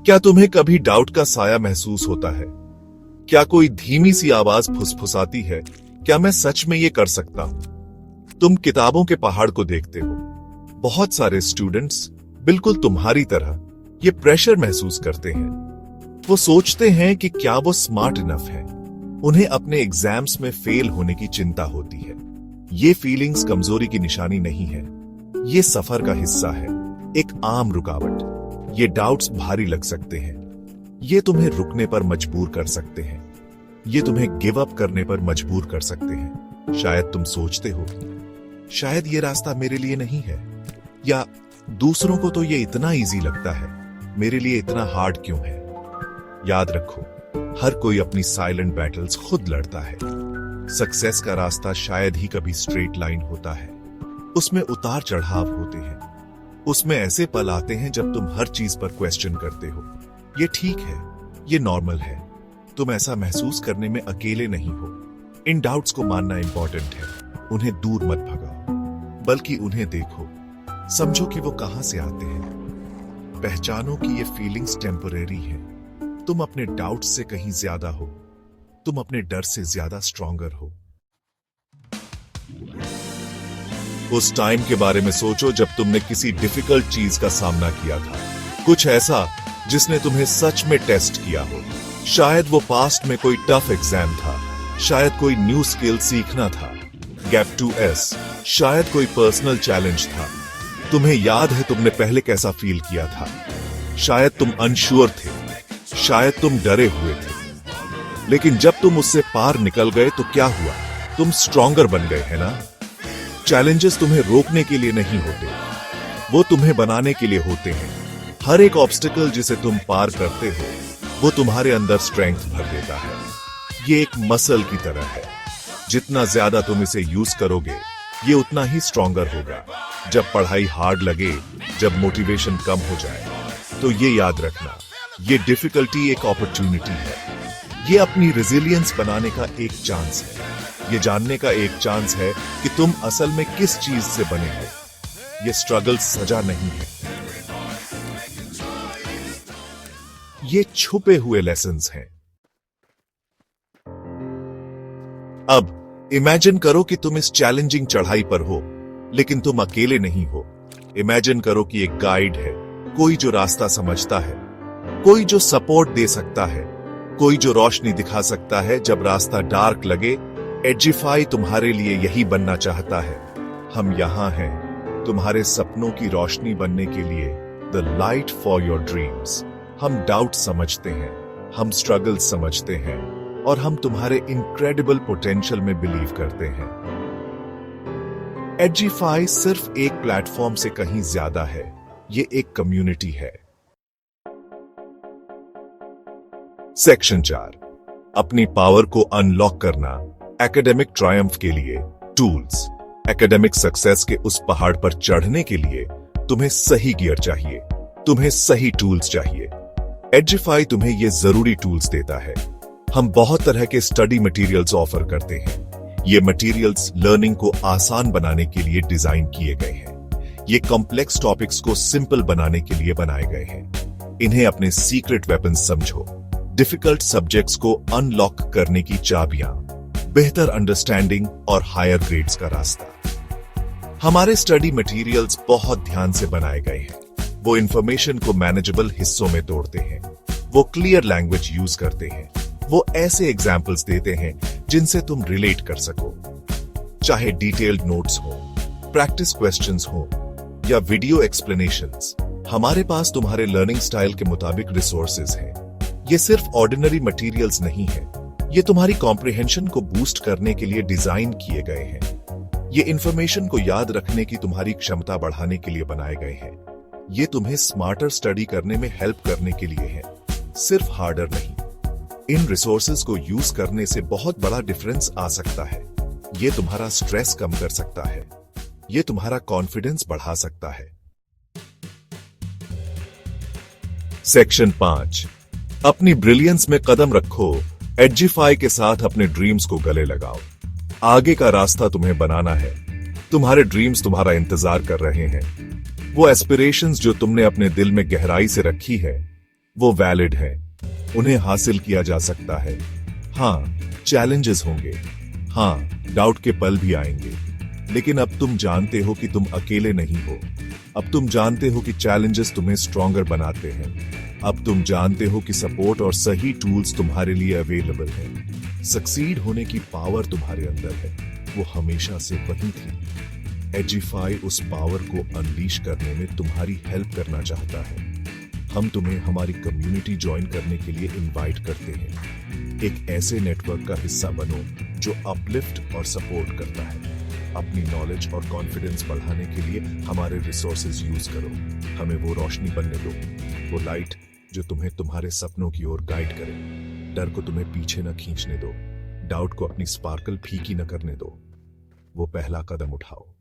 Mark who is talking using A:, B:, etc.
A: क्या तुम्हें कभी डाउट का साया महसूस होता है? क्या कोई धीमी सी आवाज फुसफुसाती है, क्या मैं सच में ये कर सकता हूं? तुम किताबों के पहाड़ को देखते हो। बहुत सारे स्टूडेंट्स बिल्कुल तुम्हारी तरह ये प्रेशर महसूस करते हैं। वो सोचते हैं कि क्या वो स्मार्ट इनफ है। उन्हें अपने एग्जाम्स में फेल होने की चिंता होती है। ये फीलिंग्स कमजोरी की निशानी नहीं है, ये सफर का हिस्सा है, एक आम रुकावट। ये डाउट्स भारी लग सकते हैं, ये तुम्हें रुकने पर मजबूर कर सकते हैं, ये तुम्हें गिव अप करने पर मजबूर कर सकते हैं। शायद तुम सोचते हो, शायद ये रास्ता मेरे लिए नहीं है, या दूसरों को तो ये इतना इजी लगता है, मेरे लिए इतना हार्ड क्यों है? याद रखो, हर कोई अपनी साइलेंट बैटल्स खुद लड़ता है। सक्सेस का रास्ता शायद ही कभी स्ट्रेट लाइन होता है, उसमें उतार चढ़ाव होते हैं, उसमें ऐसे पल आते हैं जब तुम हर चीज पर क्वेश्चन करते हो। ये ठीक है, ये नॉर्मल है, तुम ऐसा महसूस करने में अकेले नहीं हो। इन डाउट्स को मानना इंपॉर्टेंट है, उन्हें दूर मत भगाओ, बल्कि उन्हें देखो, समझो कि वो कहां से आते हैं। पहचानो कि ये फीलिंग्स टेम्परेरी हैं। तुम अपने डाउट्स से कहीं ज्यादा हो, तुम अपने डर से ज्यादा स्ट्रॉन्गर हो। उस टाइम के बारे में सोचो जब तुमने किसी डिफिकल्ट चीज का सामना किया था, कुछ ऐसा जिसने तुम्हें सच में टेस्ट किया हो। शायद वो पास्ट में कोई टफ एग्जाम था, शायद कोई न्यू स्किल सीखना था, गैप 2S, शायद कोई पर्सनल चैलेंज था। तुम्हें याद है तुमने पहले कैसा फील किया था? शायद तुम अनश्योर थे, शायद तुम डरे हुए थे, लेकिन जब तुम उससे पार निकल गए तो क्या हुआ? तुम स्ट्रॉन्गर बन गए, है ना? चैलेंजेस तुम्हें रोकने के लिए नहीं होते, वो तुम्हें बनाने के लिए होते हैं। हर एक ऑब्स्टिकल जिसे तुम पार करते हो, वो तुम्हारे अंदर स्ट्रेंथ भर देता है। ये एक मसल की तरह है, जितना ज्यादा तुम इसे यूज करोगे, ये उतना ही स्ट्रॉन्गर होगा। जब पढ़ाई हार्ड लगे, जब मोटिवेशन कम हो जाए, तो ये याद रखना, ये डिफिकल्टी एक अपॉर्चुनिटी है। ये अपनी रेजिलियंस बनाने का एक चांस है, ये जानने का एक चांस है कि तुम असल में किस चीज से बने हो। ये स्ट्रगल सजा नहीं है, ये छुपे हुए लेसन्स हैं। अब इमेजिन करो कि तुम इस चैलेंजिंग चढ़ाई पर हो, लेकिन तुम अकेले नहीं हो। इमेजिन करो कि एक गाइड है, कोई जो रास्ता समझता है, कोई जो सपोर्ट दे सकता है, कोई जो रोशनी दिखा सकता है जब रास्ता डार्क लगे। एडजिफाई तुम्हारे लिए यही बनना चाहता है। हम यहां हैं तुम्हारे सपनों की रोशनी बनने के लिए, the light for your dreams. हम डाउट समझते हैं, हम स्ट्रगल समझते हैं, और हम तुम्हारे इनक्रेडिबल पोटेंशियल में बिलीव करते हैं। एडजिफाई सिर्फ एक प्लेटफॉर्म से कहीं ज्यादा है, ये एक कम्युनिटी है। सेक्शन 4, अपनी पावर को अनलॉक करना एकेडमिक ट्रायम्फ के लिए टूल्स। एकेडमिक सक्सेस के उस पहाड़ पर चढ़ने के लिए तुम्हें सही गियर चाहिए, तुम्हें सही टूल्स चाहिए। एडजिफाई तुम्हें ये जरूरी टूल्स देता है। हम बहुत तरह के स्टडी मटेरियल्स ऑफर करते हैं। ये मटेरियल्स लर्निंग को आसान बनाने के लिए डिजाइन किए गए हैं। ये कॉम्प्लेक्स टॉपिक्स को सिंपल बनाने के लिए बनाए गए हैं। इन्हें अपने सीक्रेट वेपन्स समझो, डिफिकल्ट सब्जेक्ट्स को अनलॉक करने की चाबियां, बेहतर अंडरस्टैंडिंग और हायर ग्रेड्स का रास्ता। हमारे स्टडी मटेरियल्स बहुत ध्यान से बनाए गए हैं। वो इंफॉर्मेशन को मैनेजेबल हिस्सों में तोड़ते हैं, वो क्लियर लैंग्वेज यूज करते हैं, वो ऐसे एग्जाम्पल्स देते हैं जिनसे तुम रिलेट कर सको। चाहे डिटेल्ड नोट्स हो, प्रैक्टिस क्वेश्चंस हो, या वीडियो एक्सप्लेनेशंस, हमारे पास तुम्हारे लर्निंग स्टाइल के मुताबिक रिसोर्सेज हैं। ये सिर्फ ऑर्डिनरी मटेरियल्स नहीं है, ये तुम्हारी कॉम्प्रिहेंशन को बूस्ट करने के लिए डिजाइन किए गए हैं। ये इंफॉर्मेशन को याद रखने की तुम्हारी क्षमता बढ़ाने के लिए बनाए गए हैं। ये तुम्हें स्मार्टर स्टडी करने में हेल्प करने के लिए है, सिर्फ हार्डर नहीं। इन रिसोर्सेज को यूज करने से बहुत बड़ा डिफरेंस आ सकता है। ये तुम्हारा स्ट्रेस कम कर सकता है, ये तुम्हारा कॉन्फिडेंस बढ़ा सकता है। सेक्शन 5, अपनी ब्रिलियंस में कदम रखो। एडजिफाई के साथ अपने ड्रीम्स को गले लगाओ। आगे का रास्ता तुम्हें बनाना है। तुम्हारे ड्रीम्स तुम्हारा इंतजार कर रहे हैं। वो एस्पिरेशंस जो तुमने अपने दिल में गहराई से रखी है, वो वैलिड है, उन्हें हासिल किया जा सकता है। हाँ, चैलेंजेस होंगे, हाँ, डाउट के पल भी आएंगे, लेकिन अब तुम जानते हो कि तुम अकेले नहीं हो। अब तुम जानते हो कि चैलेंजेस तुम्हें स्ट्रॉन्गर बनाते हैं। अब तुम जानते हो कि सपोर्ट और सही टूल्स तुम्हारे लिए अवेलेबल है। सक्सीड होने की पावर तुम्हारे अंदर है, वो हमेशा से वही थी। एजिफाई उस पावर को अनलीश करने में तुम्हारी हेल्प करना चाहता है। हम तुम्हें हमारी कम्युनिटी ज्वाइन करने के लिए इनवाइट करते हैं। एक ऐसे नेटवर्क का हिस्सा बनो जो अपलिफ्ट और सपोर्ट करता है। अपनी नॉलेज और कॉन्फिडेंस बढ़ाने के लिए हमारे रिसोर्सेज यूज करो। हमें वो रोशनी बनने दो, वो लाइट जो तुम्हें तुम्हारे सपनों की ओर गाइड करे। डर को तुम्हें पीछे न खींचने दो, डाउट को अपनी स्पार्कल फीकी न करने दो। वो पहला कदम उठाओ।